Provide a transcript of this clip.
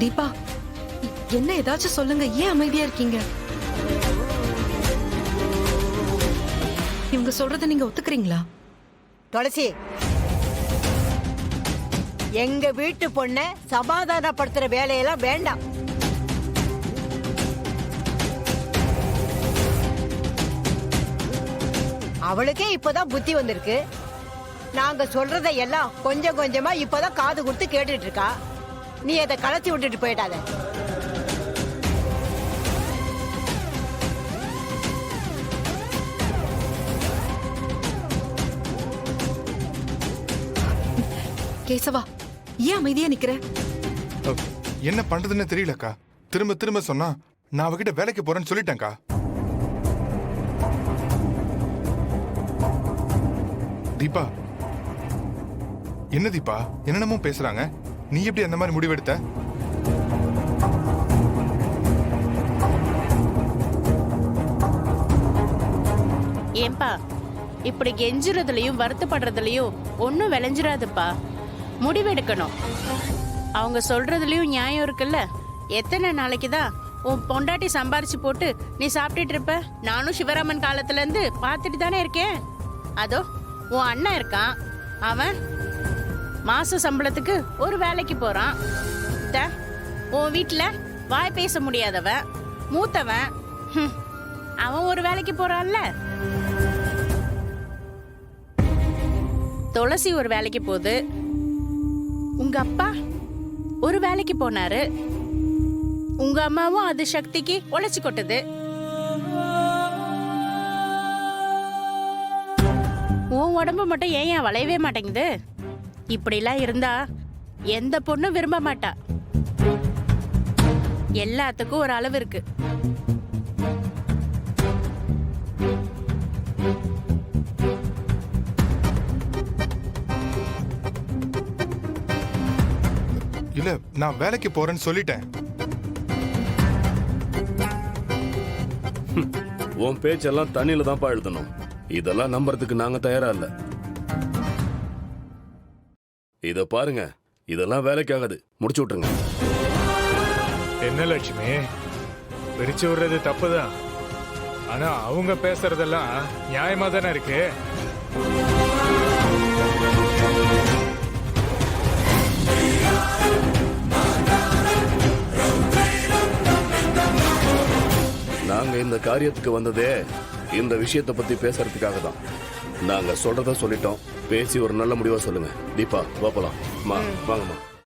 தீபா, என்ன ஏதாச்சும் சொல்லுங்க, ஏன் அமைதியா இருக்கீங்க? இவங்க சொல்றதை நீங்க ஒத்துக்கிறீங்களா? துளசி, எங்க வீட்டு பொண்ண சமாதானப்படுத்துற வேலையெல்லாம் வேண்டாம். அவளுக்கே இப்பதான் புத்தி வந்திருக்கு. நாங்க சொல்றதை எல்லாம் கொஞ்சம் கொஞ்சமா இப்பதான் காது கொடுத்து கேட்டுட்டு இருக்கா. நீ அதை கலத்தி விட்டுட்டு போயிடாத. கேசவா, ஏன் அமைதியா நிக்கிற? என்ன பண்றதுன்னு தெரியலக்கா. திரும்ப திரும்ப சொன்னா நான் அவகிட்ட வேலைக்கு போறேன்னு சொல்லிட்டேன்க்கா. தீபா, என்ன தீபா, என்னென்னமோ பேசுறாங்க. நீ எப்படி அந்த மாதிரி முடிவெடுத்த? ஏன்பா இப்படி கெஞ்சுறதுலயும் வருத்தப்படுறதுலயும் ஒன்னும் விளைஞ்சிராதுப்பா. முடிவெடுக்கணும். அவங்க சொல்றதுலயும் நியாயம் இருக்குல்ல. எத்தனை நாளைக்குதான் உன் பொண்டாட்டி சம்பாரிச்சு போட்டு நீ சாப்பிட்டுட்டு இருப்ப? நானும் சிவராமன் காலத்துல இருந்து பாத்துட்டு தானே இருக்கேன். அதோ உன் அண்ணன் இருக்கான், அவன் மாச சம்பளத்துக்கு ஒரு வேலைக்கு போறான். உன் வீட்டுல வாய் பேச முடியாதவன் மூத்தவன், அவன் ஒரு வேலைக்கு போறான்ல. துளசி ஒரு வேலைக்கு போகுது. உங்க அப்பா ஒரு வேலைக்கு போனாரு. உங்க அம்மாவும் அது சக்திக்கு உழைச்சு கொட்டுது. உன் உடம்பு மட்டும் ஏன் வளையவே மாட்டேங்குது? இப்படிலாம் இருந்தா எந்த பொண்ணும் விரும்ப மாட்டா. எல்லாத்துக்கும் ஒரு அளவு இருக்கு. இல்ல, நான் வேலைக்கு போறேன்னு சொல்லிட்டேன். உன் பேச்செல்லாம் தண்ணியில தான் எழுதணும். இதெல்லாம் நம்புறதுக்கு நாங்க தயாரா இல்ல. இத பாருங்க, இதெல்லாம் வேலைக்காகாது. முடிச்சு விட்டுருங்க. என்ன லட்சுமி, பிரிச்சு விடுறது தப்புதான். ஆனா அவங்க பேசுறதெல்லாம் நியாயமா தானே இருக்கு. நாங்க இந்த காரியத்துக்கு வந்ததே இந்த விஷயத்தை பத்தி பேசுறதுக்காக தான். நாங்க சொல்றத சொல்லிட்டோம். பேசி ஒரு நல்ல முடிவா சொல்லுங்க. தீபா, வாப்பலாம். வாங்கம்மா.